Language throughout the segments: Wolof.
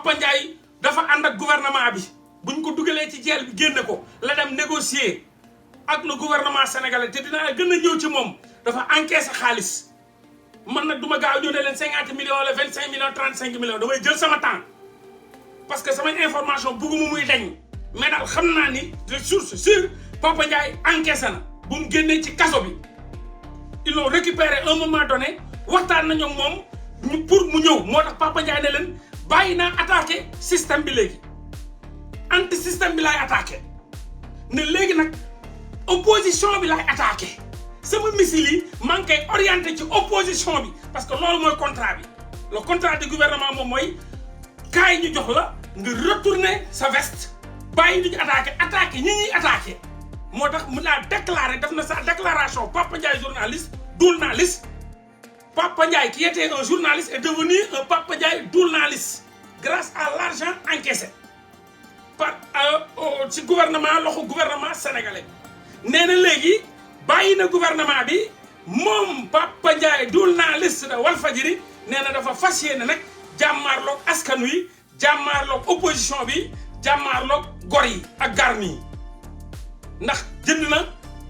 Papa Ndiaye dafa ànd ak gouvernement bi buñ ko dugalee ci jeel bi génne ko la dem négocier ak le gouvernement sénégalais te dinaa gën a ñëw ci moom dafa encaissé xaalis man nag du ma gaaw ñëw ne leen 50 millions wala 25 millions 35 millions damay jël sama temps parce que samay information bëgguma muy dañ mais daal xam naa ni de source sûre Papa Ndiaye encaissé na bu mu génnee ci kaso bi ils l'ont récupéré à un moment donné waxtaan nañu ak moom pour mu ñëw moo tax Papa Ndiaye ne leen bàyyi naa attaqué système bi léegi anti système bi laay attaqué ne léegi nag opposition bi laay attaqué sama missile yi maa ngi koy orienté ci opposition bi parce que loolu mooy contrat bi le contrat du gouvernement moom mooy kaay ñu jox la nga retourner sa veste bàyyi ñu attaqué ñi ñuy attaqué moo tax mu laa déclaré def na sa déclaration Papa Ndiaye journaliste Papa Ndiaye qui était un journaliste est devenu un Papa Ndiaye journaliste grâce à l'argent encaissé par ci gouvernement loxo gouvernement sénégalais nee na léegi bàyyi na gouvernement bi moom Papa Ndiaye journaliste de Walfadjri nee na dafa fas yéene nag jàmmaarloog askan wi jàmmaarloog opposition bi jàmmaarloog gor yi ak garmi yi ndax jënd na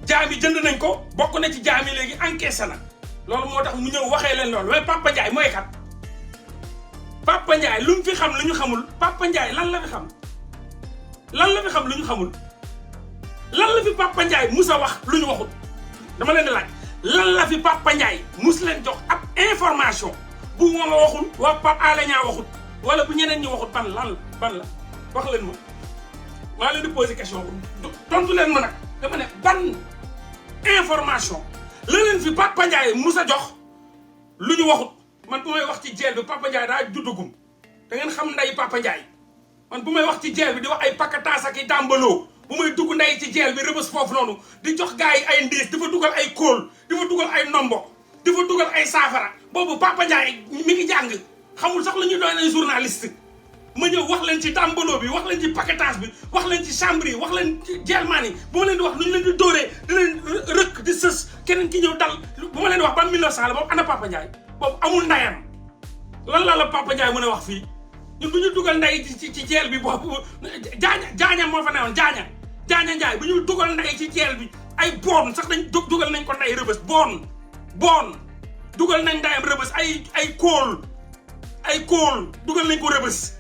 jaam yi jënd nañ ko bokk na ci jaam yi léegi encaissé na loolu moo tax mu ñëw waxee leen loolu mais Papa Ndiaye mooy kat Papa Ndiaye lu mu fi xam lu ñu xamul Papa Ndiaye lan la fi xam lu ñu xamul lan la fi Papa Ndiaye mus a wax lu ñu waxul dama leen di laaj lan la fi Papa Ndiaye mus leen jox ab information bu moom a waxul waa Pape Alé Niang waxul wala bu ñeneen ñi waxul ban la wax leen ma maa leen di poser question tontu leen ma nag dama ne ban information la leen fi Papa Ndiaye mus a jox lu ñu waxut man bu may wax ci jeel bi Papa Ndiaye daa juddugum da ngeen xam nday Papa Ndiaye man bu may wax ci jeel bi di wax ay pakataas ak i dàmbaloo bu may dugg nday ci jeel bi rëbës foofu noonu di jox gars yi ay ndiis di fa dugal ay kóol di fa dugal ay nombo di fa dugal ay saafara boobu Papa Ndiaye mi ngi jàng xamul sax la ñu doon ay journaliste ma ñëw wax leen ci dàmbaloo bi wax leen ci paquetage bi wax leen ci chambre yi wax leen ci jelmaan yi bu ma leen di wax nu ñu leen di dóoree di leen rëkk di sës keneen ki ñëw dal bu ma leen di wax ban 1900 la boobu ana Papa Ndiaye boobu amul ndayam lan la Papa Ndiaye mën a wax fii ñun bu ñu dugal nday ci jeel bi boobu jaaña moo fa newoon jaaña Ndiaye bu ñu dugal nday ci jeel bi ay boon sax dañ dugal nañ ko nday rëbës boon dugal nañ ndayam rëbës ay kóol dugal nañ ko rëbës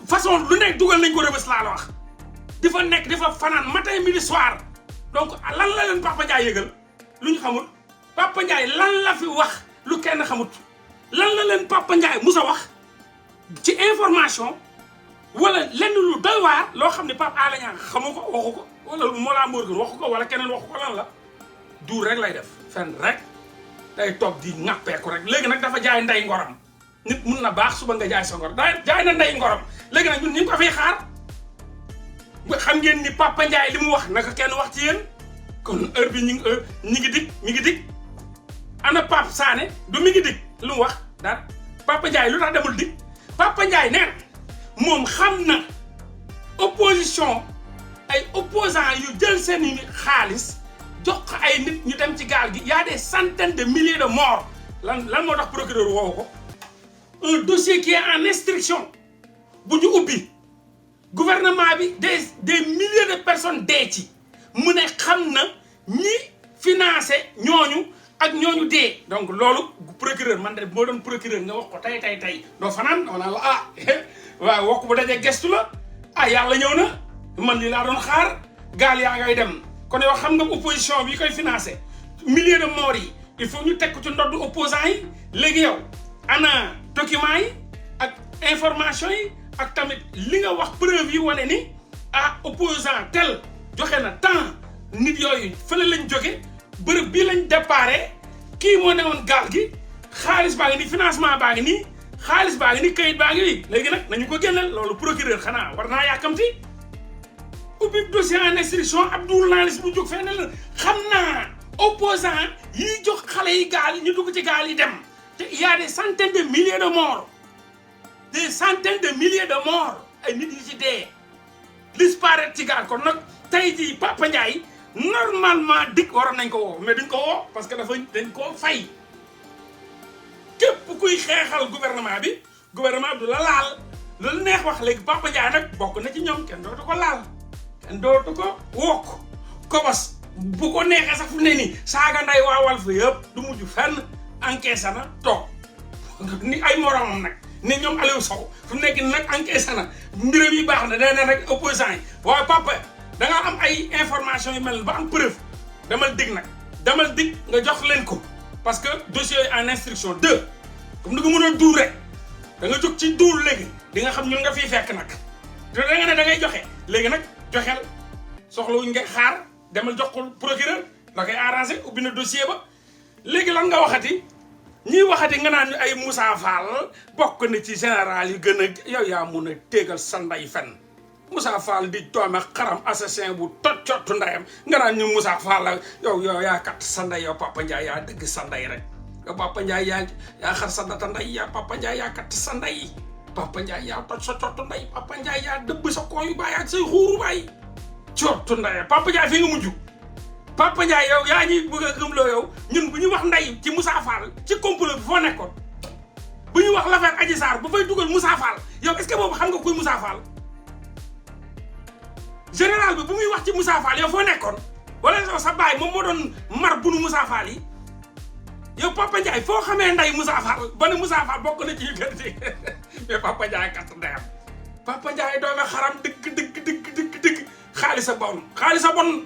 façon lu nekk dugal nañ ko rëbës laa la wax di fa nekk di fa fanaan matin midi soir donc lan la leen Papa Ndiaye yëgal lu ñu xamul Papa Ndiaye lan la fi wax lu kenn xamut lan la leen Papa Ndiaye mus a wax ci information wala lenn lu doy waar loo xam ne Pape Alé Niang xamu ko waxu ko wala Mollah Morgun waxu ko wala keneen waxu ko lan la duur rek lay def fenn rek day toog di ŋàppeeku rek léegi nag dafa jaay nday ngoram nit mun na baax suba nga jaay sa ngor jaay na nday ngoram léegi nag ñun ñu ngi ko fiy xaar xam ngeen ni Papa Ndiaye li mu wax naka kenn wax ci yéen kon heure bi ñi ngi dig ana Pape Sané du mi ngi dig lu mu wax dara Papa Ndiaye lu tax demul dig Papa Ndiaye nee na moom xam na opposition ay opposants yu jël seen xaalis jox ko ay nit ñu dem ci gaal gi y a des centaines de milliers de morts lan moo tax procureur woowu ko un dossier qui est en instruction bu ñu ubbi gouvernement bi des milliers de personnes dee ci mu ne xam na ñi financé ñooñu ak ñooñu dee donc loolu procureur man de moo doon procureur nga wax ko tey doo fanaan doo naan la waaw wax ko bu dajee gestu la yàlla ñëw na man lii laa doon xaar gaal yaa ngay dem kon yow xam nga opposition bi koy financé milliers de morts yi il faut ñu teg ko ci ndoddu opposants yi léegi yow ana documents yi ak information yi ak tamit li nga wax preuve yi wane ni opposant tel joxe na temps nit yooyu fële lañ jóge bërëb bii lañ déparé kii moo newoon gaal gi xaalis baa ngi nii financement baa ngi nii xaalis baa ngi nii kayit baa ngi nii léegi nag nañu ko génneel loolu procureur xanaa war naa yàkkamti ubbi dossier en instruction ab journaliste bu jóg fenn la xam naa opposant yi jox xale yi gaal yi ñu dugg ci gaal yi dem te il y a des centaines de milliers de morts des centaines de milliers de morts ay nit yi ci dee disparaître ci gaal kon nag tey jii Papa Ndiaye normalement dik waroon nañ ko woo mais duñ ko woo parce que dañ koo fay képp kuy xeexal gouvernement bi gouvernement bi du la laal loolu neex wax léegi Papa Ndiaye nag bokk na ci ñoom kenn dootu ko laal kenn dootu ko wokk kobos bu ko neexee sax fu ne nii saaga nday waa Walf yëpp du mujj fenn encaissé na toog ni ay moromam nag ni ñoom Aliou Sow fu nekk nag encaissé na mbiram yi baax na nee na rek opposant yi waaye papa da nga am ay information yu mel ba am preuve damal dig nga jox leen ko parce que dossier en instruction 2 comme ni nga mën a duur rek da nga jóg ci duur léegi di nga xam ñun nga fiy fekk nag te da nga ne da ngay joxe léegi nag joxel soxlawuñ nga xaar demal jox ko procureur da koy arrangé ubbi na dossier ba léegi lan nga waxati ñiy waxati nga naan ay Moussa Fall bokk na ci général yi gën a yow yaa mun a téegal sa nday fenn Moussa Fall di doome xaram assassin bu cottu ndayam nga naan ñu Moussa Fall yow yaa kat sa nday yow Papa Ndiaye yaa dëgg sa nday rek yow Papa Ndiaye yaa xar sa data nday yaa Papa Ndiaye yaa kat sa nday Papa Ndiaye yaa toj sa cottu nday Papa Ndiaye yaa dëbb sa kooyu baay ak say xuuru baay cottu ndayam Papa Ndiaye fi nga mujj Papa Ndiaye yow yaa ñuy bëgg a gëmloo yow ñun bu ñu wax nday ci Moussa Fall ci complot bi foo nekkoon bu ñu wax l'affaire Adji Sarr ba fay dugal Moussa Fall yow est-ce que boobu xam nga kuy Moussa Fall général bi bu muy wax ci Moussa Fall yow foo nekkoon wala yow sa baay moom moo doon mar bunu Moussa Fall yi yow Papa Ndiaye foo xamee nday Moussa Fall ba ne Moussa Fall bokk na ci yu gën ci mais Papa Ndiaye kat ndeyam Papa Ndiaye doome xaram dëgg xaalisa bon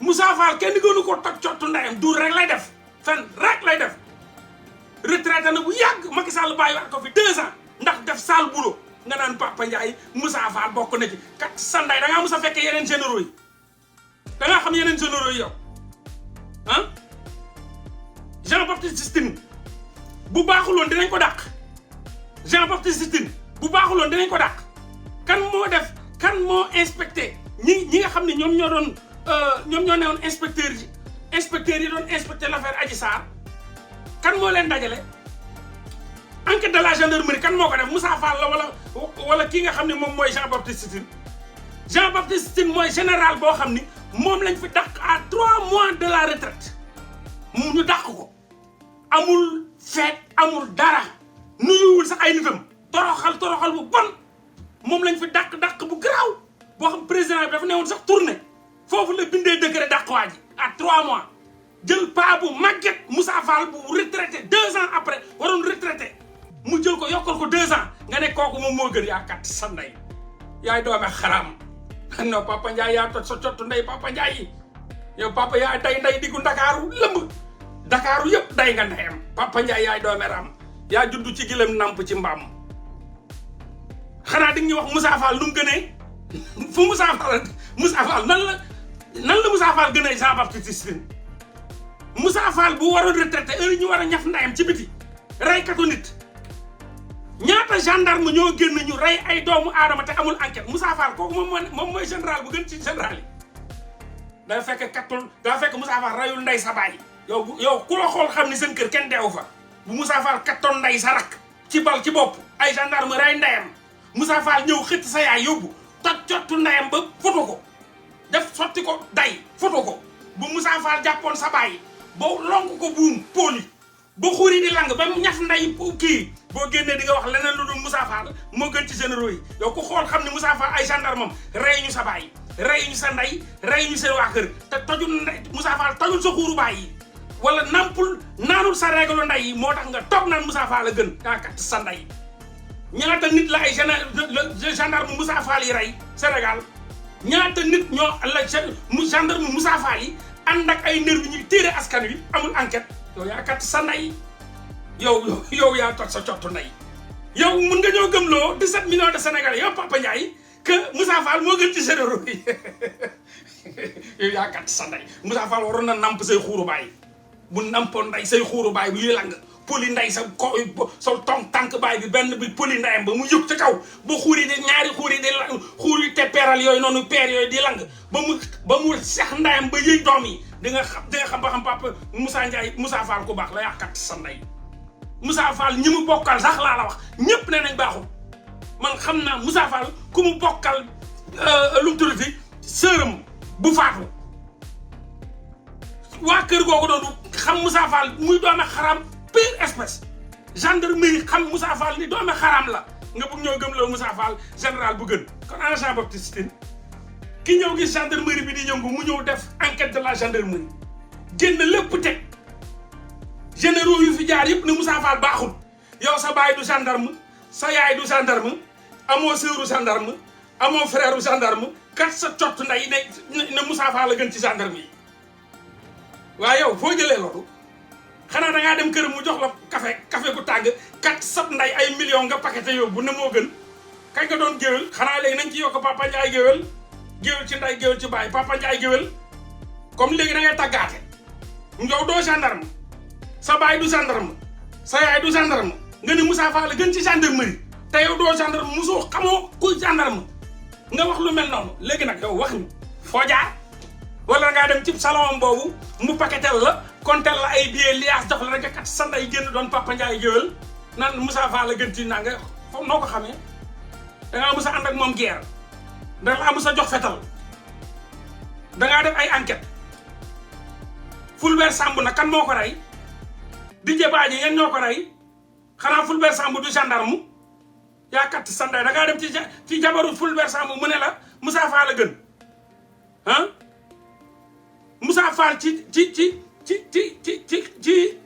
Moussa Fall kenn gënu ko toj cottu ndeyam duur rek lay def fen rek lay def retraité na bu yàgg Macky Sall bàyyi waat ko fi 2 ans ndax def sale boulot nga naan Papa Ndiaye Moussa Fall bokk na ci kat sa ndey da ngaa mus a fekkee yeneen généraux yi da ngaa xam yeneen généraux yi yow ah Jean-Baptiste Tine bu baaxuloon dinañ ko dàq Jean-Baptiste Tine bu baaxuloon dinañ ko dàq kan moo inspecté ñi nga xam ne ñoom ñoo newoon inspecteurs yi doon inspecté l'affaire Adji Sarr kan moo leen dajale enquête de la gendarmerie kan moo ko def Moussa Fall la wala kii nga xam ne moom mooy Jean-Baptiste Tine mooy général boo xam ni moom lañ fi dàq à 3 mois de la retraite mu ñu dàq ko amul feet amul dara nuyuwul sax ay nitam toroxal bu bon moom lañ fi dàq bu garaaw boo xam président bi dafa newoon sax tournée foofu la bindee décret dàq waa ji à 3 mois jël paa bu màgget Moussa Fall bu retraité 2 ans après waroon retraité mu jël ko yokkal ko 2 ans nga ne kooku moom moo gën yaa kat sa ndey yaay doome xaraam non Papa Ndiaye yaa toj sa cottu ndey Papa Ndiaye yow papa yaa day nday diggu Ndakaaru lëmb Ndakaaru yëpp day nga ndeyam Papa Ndiaye yaay doome ram yaa juddu ci gilem namp ci mbaam xanaa di ñu wax Moussa Fall lu mu gënee fu Moussa Fall nan la Moussa Fall gënee Jean-Baptiste Tine Moussa Fall bu waroon retraité heure ñu war a ñaf ndayam ci biti reykatu nit ñaata gendarme ñoo génn ñu rey ay doomu aadama te amul enquête Moussa Fall kooku moom mooy général bu gën ci général yi daa fekk Moussa Fall reyul ndey sa baay yow ku la xool xam ni seen kër kenn deewu fa bu Moussa Fall kattoon ndey sa rak ci bal ci bopp ay gendarme rey ndeyam Moussa Fall ñëw xëtt sa yaay yóbbu toj cottu ndeyam ba foto ko def sotti ko day foto ko bu Moussa Fall jàppoon sa baay boo lonk ko buum poli ba xuri di lang ba ñaf nday kii boo génnee di nga wax leneen lu dul Moussa Fall moo gën ci généraux yi yow ku xool xam ne Moussa Fall ay gendarme rey ñu sa baay rey ñu sa ndey rey ñu seen waa kër te tojul ndey Moussa Fall tojul sa xuuru baay yi wala naanul sa règle nday yi moo tax nga toog naan Moussa Fall a gën yaa kat sa ndey ñaata nit la ay gendarme Moussa Fall yi rey Sénégal ñaata nit ñoo la gendarme Moussa Fall yi ànd ak ay nervi ñuy téere askan wi amul enquête yow yaa kat sa ndey yow yaa toj sa cottu ndey yow mun nga ñoo gëmloo 17 millions de Sénégalais yow Papa Ndiaye que Moussa Fall moo gën ci généraux yi yow yaa kat sa ndey Moussa Fall waroon na namp say xuuru baay bu nampoon ndey say xuuru baay bu yuy lang poli ndey sa tànk baay bi benn bi poli ndeyam ba mu yëg ca kaw ba xuuri di ñaari xuuri di lang xuuri teppeeral yooyu noonu peer yooyu di lang ba mu sex ndeyam ba yëy doom yi di nga xam ba xam papa Moussa Fall ku baax la yaa kat sa ndey Moussa Fall ñi mu bokkal sax laa la wax ñëpp nee nañ baaxul man xam naa Moussa Fall ku mu bokkal lu mu tuddati sërëm bu faatu waa kër googu doon xam Moussa Fall muy doon xaram pire espèce gendarmerie xam Moussa Fall ni doomi xaram la nga bëgg ñoo gëm la Moussa Fall général bu gën kon ana Jean Baptiste Tine ki ñëw gis gendarmerie bi di yëngu mu ñëw def enquête de la gendarmerie génn lépp teg généraux yu fi jaar yëpp ne Moussa Fall baaxul yow sa baay du gendarme sa yaay du gendarme amoo sœuru gendarme amoo frère gendarme kat sa cott nday ne Moussa Fall la gën ci gendarme yi waaye yow foo jëlee loolu xanaa dangaa dem këram mu jox la café gu tàng kat sab nday ay millions nga paqueté yow bu ne moo gën kañ nga doon géwél xanaa léegi nañ ci yokk Papa Ndiaye géwél géwél ci nday géwél ci baay Papa Ndiaye géwél comme léegi da ngay tàggaate yow doo gendarme sa baay du gendarme sa yaay du gendarme nga ni Moussa Fall la gën ci gendarmerie te yow doo gendarme mosoo xamoo kuy gendarme nga wax lu mel noonu léegi nag yow wax ñu foo jaar wala ngaa dem ci salon boobu mu paquetel la kontel la ay billets liaas jox la rek kat sa nday génn doon Papa Ndiaye géwél naan Moussa Fall la gën ci naa nga foofu noo ko xamee dangaa mos a ànd ak moom guerre da laa mos a jox fetal dangaa def ay enquête Fulbert Sambou nag kan moo ko rey Didier Badji ñen ñoo ko rey xanaa Fulbert Sambou du gendarme yaa kat sa nday dangaa dem ci jabaru Fulbert Sambou mu ne la Moussa Fall la gën ah Moussa Fall ci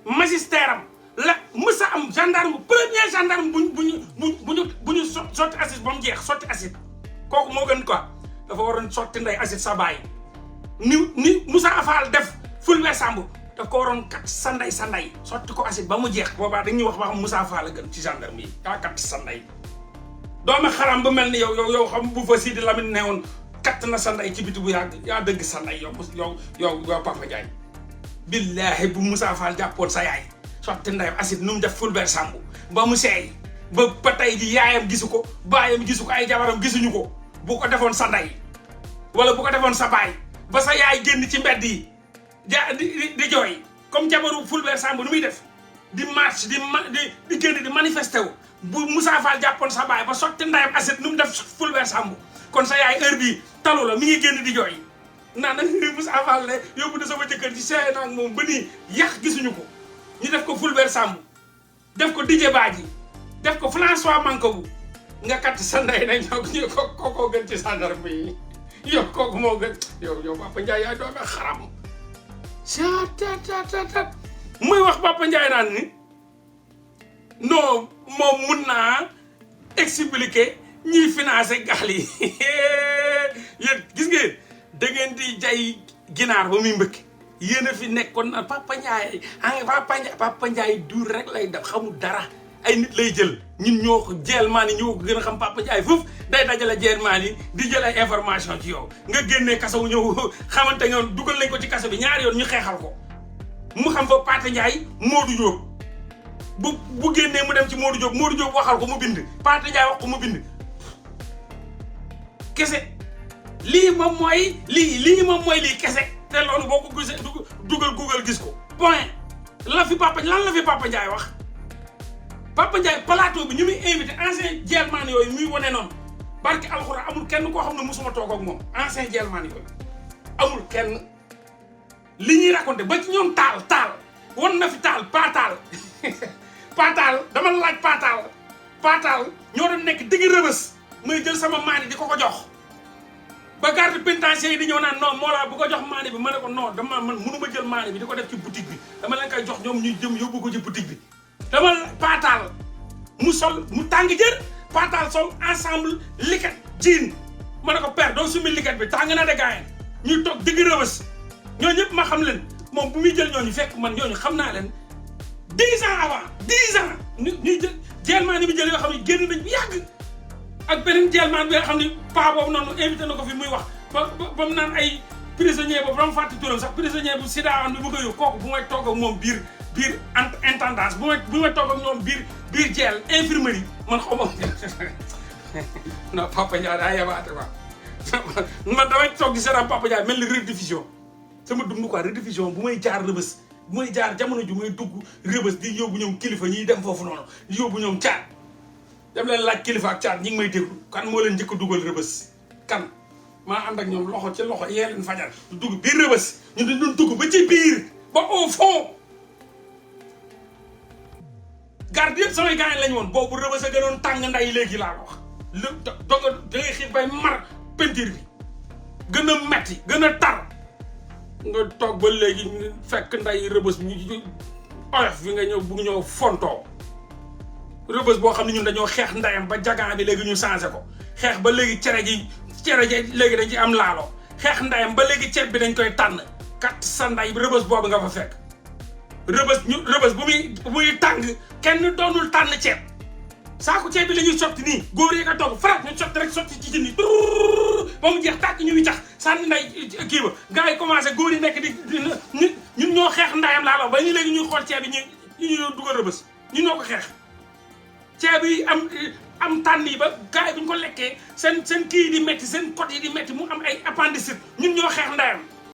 magistère am la Moussa am gendarme premier gendarme bu ñu sotti acide ba mu jeex sotti acide kooku moo gën quoi dafa waroon sotti nday acide sa baay ni Moussa Fall def Fulbert Sambou daf ko waroon kat sa nday sotti ko acide ba mu jeex boobaa dañuy wax ba xam Moussa Fall la gën ci gendarme yi yaa kat sa nday doomi xaram bu mel ni yow xam bu fa Sidi Lamine ne woon katt na sa nday ci biti bu yàgg yaa dëgg sa nday yow Papa Ndiaye billaahi bu Moussa Fall jàppoon sa yaay sotti ndayam acide nu mu def Fulbert Sambou ba mu seey ba tey ji yaayam gisu ko baayam gisu ko ay jabaram gisuñu ko bu ko defoon sa nday wala bu ko defoon sa baay ba sa yaay génn ci mbedd yi di jooy comme jabaru Fulbert Sambou nu muy def di marche di génn di manifesté wu bu Moussa Fall jàppoon sa baay ba sotti ndayam acide nu mu def Fulbert Sambou kon sa yaay heure bii talu la mi ngi génn di jooy naan nag Moussa Fall ne yóbbu na sama jëkkër ci seey naag moom ba nii yàq gisuñu ko ñu def ko Fulbert Sambou def ko Didier Badji def ko François Mancabou nga kat sa ndey nañ ñoo ko gën ci gendarme yi yow kooku moo gën yow Papa Ndiaye yaay doome xaram tat muy wax Papa Ndiaye naan ni non moom mun naa expliquer ñiy financé gaal yi yéen gis ngeen da ngeen di jay ginaar ba muy mbëkk yéen a fi nekkoon na Papa Ndiaye Papa Ndiaye duur rek lay def xamul dara ay nit lay jël ñun ñoo ko jeelmaan yi ñoo ko gën a xam Papa Ndiaye foofu day dajale jeelmaan yi di jël ay information ci yow nga génnee kaso wu ñëw xamante nga dugal nañ ko ci kaso bi ñaari yoon ñu xeexal ko mu xam fa Papa Ndiaye Modou Diop bu génnee mu dem ci Modou Diop waxal ko mu bind Papa Ndiaye wax ko mu bind kese lii moom mooy lii kese te loolu boo ko gisee dugal Google gis ko point lan la fi Papa Ndiaye wax Papa Ndiaye plateau bi ñu muy invité ancien jelmaan yooyu muy wane noonu barki alxuraan amul kenn koo xam ne musuma toog ak moom ancien jelmaan yooyu amul kenn li ñuy raconté ba ci ñoom taal wan na fi taal dama laaj paataal ñoo doon nekk digg Rëbës may jël sama maani di ko jox ba garde pénitentiaire yi di ñëw naan non moo laa bu ko jox maani bi ma ne ko non man mënu ma jël maani bi di ko def ci boutique bi dama leen koy jox ñoom ñuy jëm yóbbu ko ci boutique bi dama paataal mu sol mu tàng jër paataal sol ensemble liket jean ma ne ko père doo sumi liket bi tàng na de gaayen ñuy toog digg Rëbës ñoo ñëpp ma xam leen moom bu muy jël ñooñu fekk man ñooñu xam naa leen 10 ans avant 10 ans ñuy jël jelmaan yi bi jël yoo xam ne génn nañ bu yàgg ak beneen jelmaan bi nga xam ne paa boobu noonu invité na ko fi muy wax ba mu naan ay prisonnier boobu dama fàtte turam sax prisonnier bu sida an bi bu ko yóbbu kooku bu may toog ak moom biir intendance bu may toog ak ñoom biir jeel infirmerie man xaw ma non Papa Ndiaye daa yabaate quoi man damay toog di seetaan Papa Ndiaye mel ni rediffusion sama dund quoi rediffusion bu may jaar Rëbës bu may jaar jamono ju may dugg Rëbës di yóbbu ñoom kilifa ñiy dem foofu noonu di yóbbu ñoom caat dem leen laaj kilifa ak caat ñi ngi may déglu kan moo leen njëkk a dugal Rëbës kan maa ànd ak ñoom loxo ci loxo yee leen fajar du dugg biir Rëbës ñu dañ doon dugg ba ci biir ba au fond garde yëpp samay gaañ lañ woon boobu Rebeuss a gënoon tàng nday léegi laa la wax lu doga da ngay xiif bay mar peinture bi gën a metti gën a tar nga toog ba léegi fekk nday Rebeuss ñu oyof bi nga ñëw bugg ñëw fontoo Rebeuss boo xam ne ñun dañoo xeex ndayam ba jagan bi léegi ñu changé ko xeex ba léegi cere ji léegi dañ ci am laalo xeex ndayam ba léegi ceeb bi dañ koy tànn kat sa nday Rebeuss boobu nga fa fekk Rebeuss bu muy tàng kenn doonul tànn ceeb saako ceeb bi la ñuy sotti nii góor yi nga togg farat ñu sotti rek sotti ci jën yi ba mu jeex tàkk ñu ngi tax sànni nday kii ba gars yi commencé góor yi nekk di ñun ñoo xeex ndayam laalo ba ñu léegi ñuy xool ceeb yi ñu dugal Rebeuss ñu ñoo ko xeex ceeb yi am tànn yi ba gars yi bu ñu ko lekkee seen kii di métti seen côté yi di métti mu am ay appendicite ñun ñoo xeex ndayam